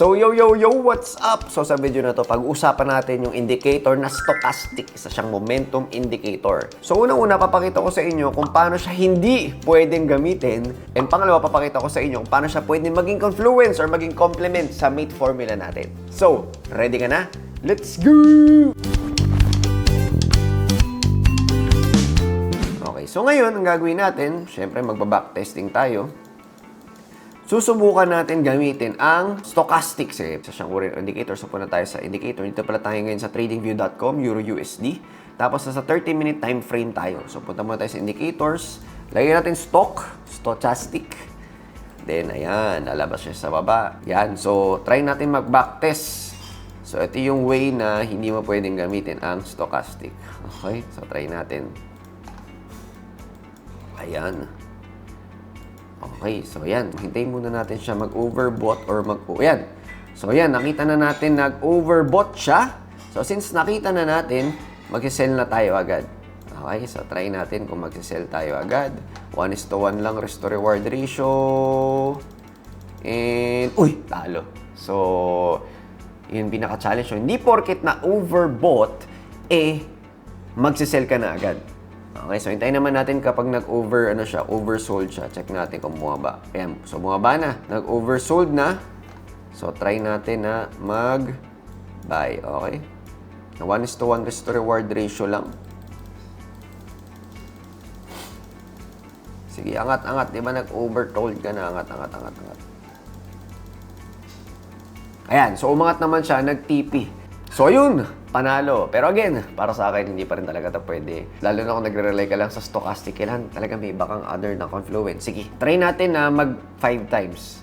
So, yo, what's up? So, sa video na to, pag-uusapan natin yung indicator na stochastic. Isa siyang momentum indicator. So, unang-una, papakita ko sa inyo kung paano siya hindi pwedeng gamitin. And pangalawa, papakita ko sa inyo kung paano siya pwedeng maging confluence or maging complement sa mate formula natin. So, ready ka na? Let's go! Okay, so ngayon, ang gagawin natin, syempre magba-backtesting tayo. Susubukan natin gamitin ang stochastic sa siyang uri ng indicator. So, punta tayo sa indicator. Dito pala tayo ngayon sa tradingview.com, EURUSD. Tapos, sa 30-minute time frame tayo. So, punta muna tayo sa indicators. Lagyan natin stochastic. Then, ayan, lalabas siya sa baba. Yan. So, try natin mag-backtest. So, ito yung way na hindi mo pwedeng gamitin ang stochastic. Okay? So, try natin. Ayan. Okay, so yan. Hintayin muna natin siya mag-overbought or Ayan. So yan, nakita na natin nag-overbought siya. So since nakita na natin, mag-sell na tayo agad. Okay, so try natin kung mag-sell tayo agad. 1:1 lang risk-to-reward ratio. And, talo. So, yun pinaka-challenge. So, hindi porket na overbought, mag-sell ka na agad. Okay, so hintayin naman natin kapag oversold siya. Check natin kung bumaba. Ayan, so bumaba na. Nag-oversold na. So, try natin na mag-buy. Okay? 1:1 risk-to-reward ratio lang. Sige, angat. Di ba nag-oversold ka na? Angat. Ayan, so umangat naman siya, nag-TP. So, yun, panalo. Pero again, para sa akin, hindi pa rin talaga ito pwede. Lalo na kung nagre-rely ka lang sa stochastic, kailangan talaga may ibang other na confluence. Sige, try natin na mag 5 times.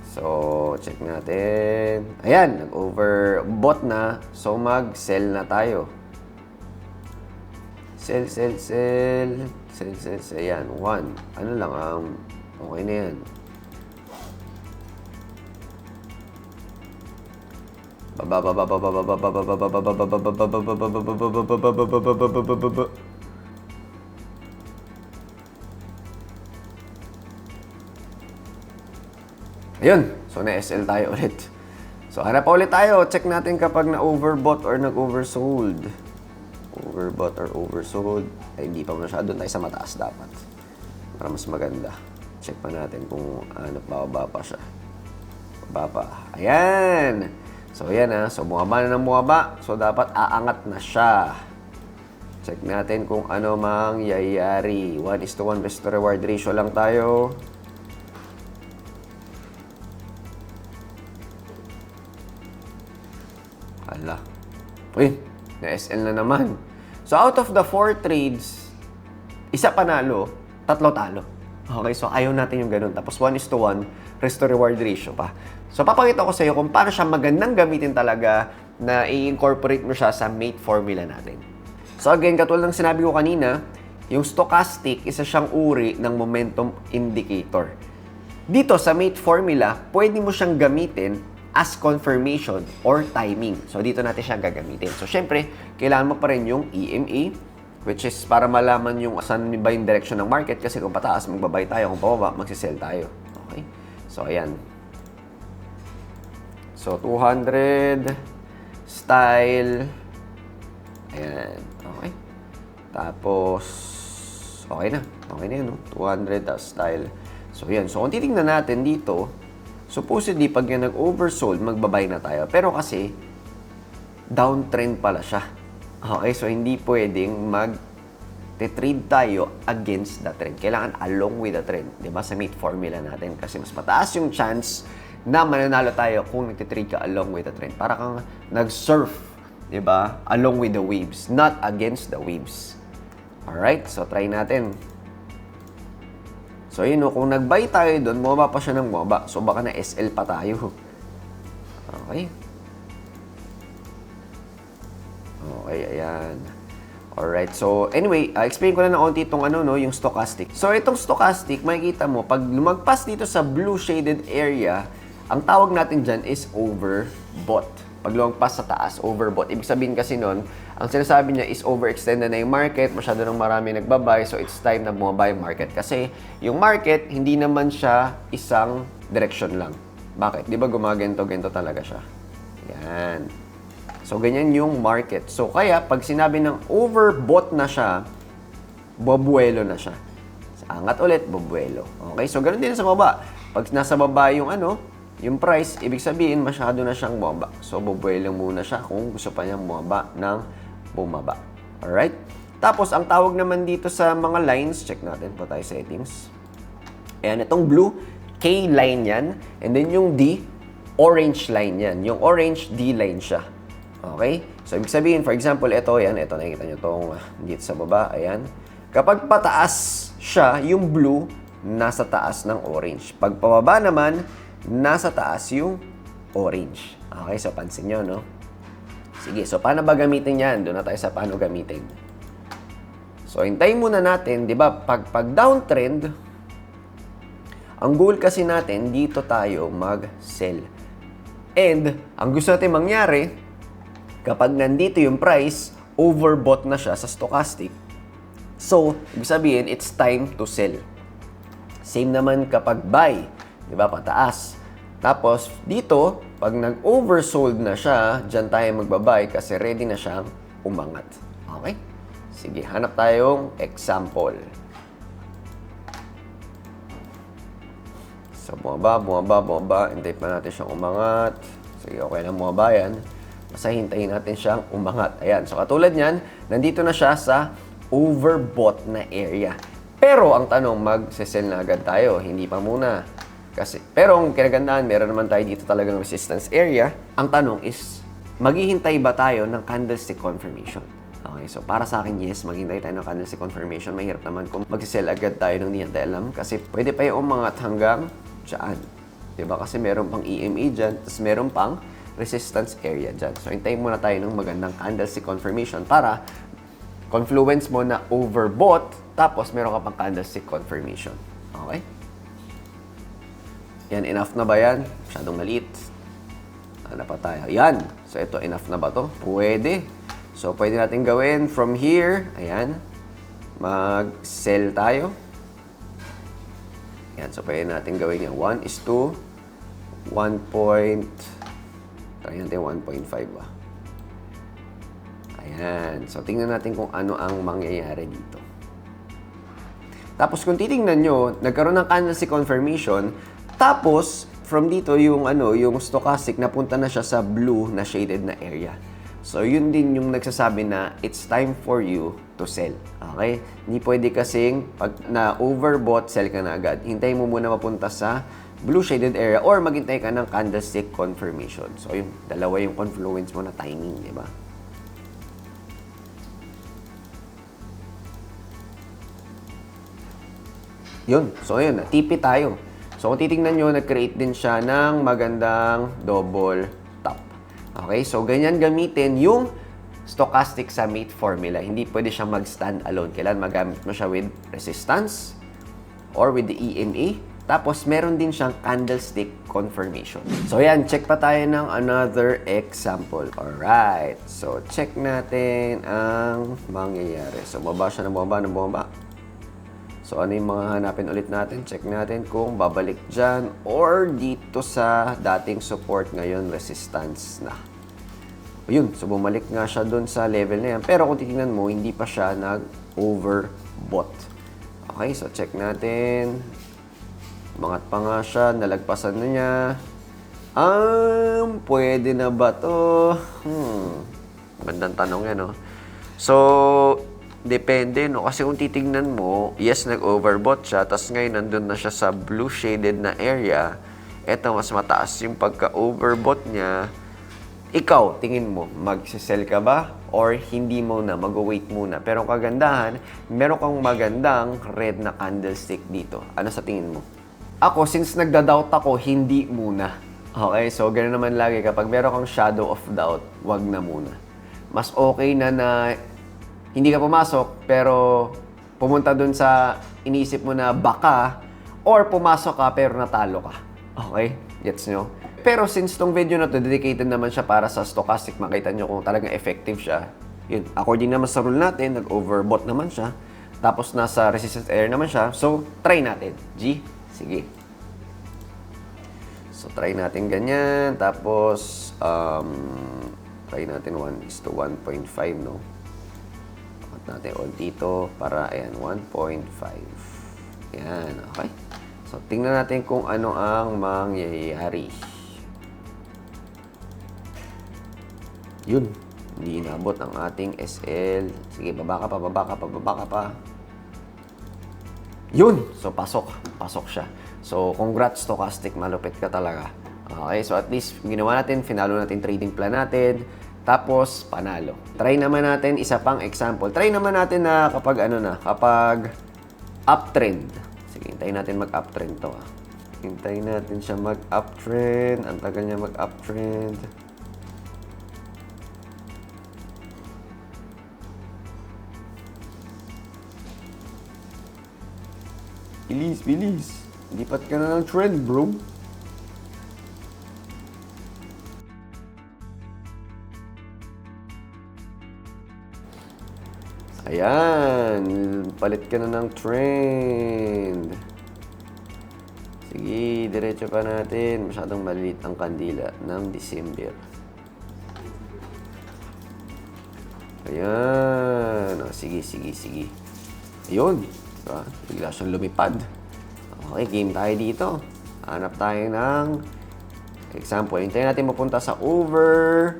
So, check natin. Ayan, nag-overbought na. So, mag-sell na tayo. Sell. Ayan, 1. Ano lang, okay na yan. Ayun. So, na-SL tayo ulit. So, hanap pa ulit tayo. Check natin kapag na-overbought or nag-oversold. Overbought or oversold. Ay, hindi pa masyado. Doon tayo sa mataas dapat. Para mas maganda. Check pa natin kung bababa pa siya. Bababa. Ayan! So, yan So, bumaba na ng bumaba. So, dapat aangat na siya. Check natin kung ano mangyayari. 1:1 risk-to-reward ratio lang tayo. Hala. Na-SL na naman. So, out of the 4 trades, isa panalo, 3 talo. Okay, so ayaw natin yung ganun. Tapos 1:1 risk-to-reward ratio pa. So, papakita ko sa iyo kung paano siya magandang gamitin talaga na i-incorporate mo siya sa mate formula natin. So, again, katulad ng sinabi ko kanina, yung stochastic, isa siyang uri ng momentum indicator. Dito sa mate formula, pwede mo siyang gamitin as confirmation or timing. So, dito natin siya gagamitin. So, syempre, kailangan mo pa rin yung EMA, which is para malaman yung saan ba yung direction ng market. Kasi kung pataas, magbabay tayo. Kung pababa, magsisell tayo. Okay? So, ayan. So, 200 style. Ayan. Okay. Tapos, okay na. Okay na yun, no? 200 style. So, ayan. So, kung titignan natin dito, supposedly, pag yan nag-oversold, magbabay na tayo. Pero kasi, downtrend pala siya. Okay, so hindi pwedeng mag-trade tayo against the trend. Kailangan along with the trend. Diba? Sa mate formula natin. Kasi mas mataas yung chance na mananalo tayo kung nag-trade ka along with the trend. Para kang nag-surf, diba? Along with the waves, not against the waves. Alright, so try natin. So, yun, kung nag-buy tayo doon, bumaba pa siya ng bumaba. So, baka na-SL pa tayo. Okay. Okay, ayan. Alright, so anyway, explain ko na ng konti itong yung stochastic. So, itong stochastic, makikita mo, pag lumagpas dito sa blue shaded area, ang tawag natin dyan is overbought. Pag lumagpas sa taas, overbought. Ibig sabihin kasi nun, ang sinasabi niya is overextended na yung market, masyado nang marami nagbabay, so it's time na bumaba yung market. Kasi yung market, hindi naman siya isang direction lang. Bakit? Di ba gumaganto-ganto talaga siya? Yan. So, ganyan yung market. So, kaya, pag sinabi ng overbought na siya, bobuelo na siya. Angat ulit, bobuelo. Okay? So, ganun din sa baba. Pag nasa baba yung yung price, ibig sabihin, masyado na siyang bumaba. So, bobuelo muna siya kung gusto pa niyang bumaba ng bumaba. Alright? Tapos, ang tawag naman dito sa mga lines, check natin po tayo settings. Ayan, itong blue, K line yan. And then yung D, orange line yan. Yung orange, D line siya. Okay? So, ibig sabihin, for example, ito, nakikita nyo itong dito sa baba, ayan. Kapag pataas siya, yung blue, nasa taas ng orange. Pag pababa naman, nasa taas yung orange. Okay, so pansin nyo, no? Sige, so paano ba gamitin yan? Doon na tayo sa paano gamitin. So, hintayin muna natin, di ba, pag downtrend, ang goal kasi natin, dito tayo mag-sell. And, ang gusto natin mangyari, kapag nandito yung price, overbought na siya sa stochastic. So, ibig sabihin, it's time to sell. Same naman kapag buy, di ba, pataas. Tapos, dito, pag nag-oversold na siya, dyan tayo magbabuy kasi ready na siyang umangat. Okay? Sige, hanap tayong example. So, bumaba. Hintay pa natin siyang umangat. Sige, okay na bumaba yan. Basta hintayin natin siyang umangat. Ayan. So, katulad niyan, nandito na siya sa overbought na area. Pero, ang tanong, mag-sell na agad tayo. Hindi pa muna. Pero, ang kinagandaan, meron naman tayo dito talagang resistance area. Ang tanong is, maghihintay ba tayo ng candlestick confirmation? Okay, so para sa akin, yes, maghintay tayo ng candlestick confirmation. Mahirap naman kung mag-sell agad tayo nung hindi natin alam. Kasi pwede pa yung umangat hanggang dyan. Diba? Kasi meron pang EMA dyan, tapos meron pang resistance area dyan. So, hintayin muna tayo ng magandang candlestick confirmation para confluence mo na overbought, tapos meron ka pang candlestick confirmation. Okay? Yan, enough na ba yan? Masyadong maliit. Ano pa tayo? Yan. So, ito, enough na ba to? Pwede. So, pwede natin gawin from here. Ayan. Mag-sell tayo. Yan. So, pwede natin gawin yung 1:1. Try natin 1.5 ba? Ayan. So, tingnan natin kung ano ang mangyayari dito. Tapos, kung titingnan nyo, nagkaroon ng candlestick confirmation. Tapos, from dito, yung stochastic, napunta na siya sa blue na shaded na area. So, yun din yung nagsasabi na it's time for you to sell. Okay? Hindi pwede kasing pag na-overbought, sell ka na agad. Hintayin mo muna mapunta sa blue shaded area or maghintay ka ng candlestick confirmation. So, yung dalawa yung confluence mo na timing, di ba? Yun. So, yun. Tipi tayo. So, kung titingnan nyo, nag-create din siya ng magandang double top. Okay? So, ganyan gamitin yung stochastic summit formula. Hindi pwede siya mag-stand alone. Kailan magamit mo siya with resistance or with the EMA. Tapos, meron din siyang candlestick confirmation. So, yan. Check pa tayo ng another example. Alright. So, check natin ang mangyayari. So, bumaba siya ng bumaba. So, ano yung mga hanapin ulit natin? Check natin kung babalik dyan or dito sa dating support, ngayon resistance na. Ayun, so bumalik nga siya dun sa level na yan. Pero kung titingnan mo, hindi pa siya nag-overbought. Okay, so check natin. Umangat pa nga siya, nalagpasan na niya. Pwede na ba to? Magandang tanong yan, no? So, depende, no? Kasi kung titingnan mo, yes, nag-overbought siya, tapos ngayon nandun na siya sa blue shaded na area. Eto, mas mataas yung pagka-overbought niya. Ikaw, tingin mo, mag-sell ka ba? Or hindi mo na, mag-wait muna? Pero ang kagandahan, meron kang magandang red na candlestick dito. Ano sa tingin mo? Ako, since nagda-doubt ako, hindi muna. Okay, so ganoon naman lagi. Kapag meron kang shadow of doubt, wag na muna. Mas okay na hindi ka pumasok, pero pumunta dun sa iniisip mo na baka, or pumasok ka pero natalo ka. Okay? Gets nyo? Pero since tong video na to, dedicated naman siya para sa stochastic, makita nyo kung talagang effective siya. Yun, according naman sa rule natin, nag-overbought naman siya. Tapos nasa resistance area naman siya. So, try natin. G? Sige. So, try natin ganyan. Tapos, try natin 1:1.5, no? Pakot natin all dito para, ayan, 1.5. Ayan, okay. So, tingnan natin kung ano ang mangyayari. Yun. Hindi inabot ang ating SL. Sige, baba ka pa. Yun! So, pasok siya. So, congrats, Stochastic. Malupit ka talaga. Okay, so at least, ginawa natin, finalo natin trading plan natin. Tapos, panalo. Try naman natin isa pang example. Try naman natin na kapag uptrend. Sige, hintayin natin mag-uptrend to. Hintayin natin siya mag-uptrend. Ang tagal niya mag-uptrend. Bilis. Lipat ka na ng trend, bro. Ayan. Palit ka na ng trend. Sige, diretso pa natin. Masyadong maliit ang kandila ng December. Ayan. Sige. Ayun. Diba? Bigla siyang lumipad. Okay, game tayo dito. Hanap tayo ng example. Hintayin natin mapunta sa over.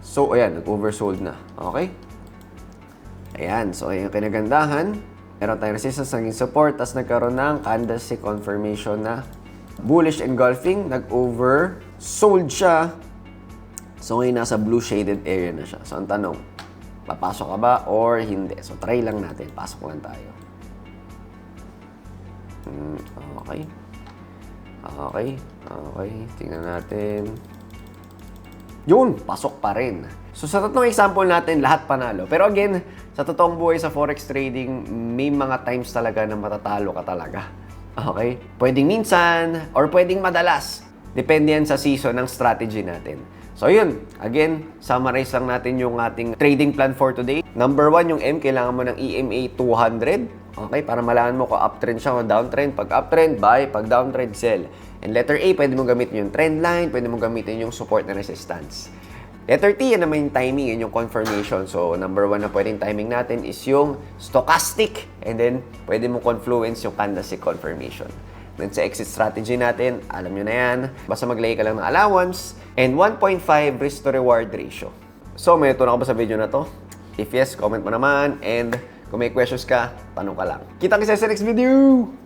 So, ayan. Nag-oversold na. Okay? Ayan. So, ayan yung kinagandahan. Meron tayong resistance, naging support. Tapos nagkaroon ng candlestick confirmation na bullish engulfing. Nag-oversold siya. So, ngayon nasa blue shaded area na siya. So, ang tanong, papasok ka ba or hindi? So, try lang natin. Pasok lang tayo. Okay. Tingnan natin. Yun! Pasok pa rin. So, sa tatlong example natin, lahat panalo. Pero again, sa totoong buhay sa forex trading, may mga times talaga na matatalo ka talaga. Okay? Pwedeng minsan or pwedeng madalas. Depende yan sa season ng strategy natin. So, yun. Again, summarize lang natin yung ating trading plan for today. Number 1, yung M, kailangan mo ng EMA 200. Okay? Para malaman mo kung uptrend siya o downtrend. Pag uptrend, buy. Pag downtrend, sell. And letter A, pwede mo gamitin yung trend line. Pwede mo gamitin yung support na resistance. Letter T, yan naman yung timing. Yan yung confirmation. So, number 1 na pwedeng timing natin is yung stochastic. And then, pwede mo confluence yung candlestick confirmation. Then sa exit strategy natin, alam nyo na yan. Basta maglagay ka lang ng allowance and 1.5 risk to reward ratio. So, may natutunan ka ba sa video na to? If yes, comment mo naman. And kung may questions ka, tanong ka lang. Kita kita sa next video!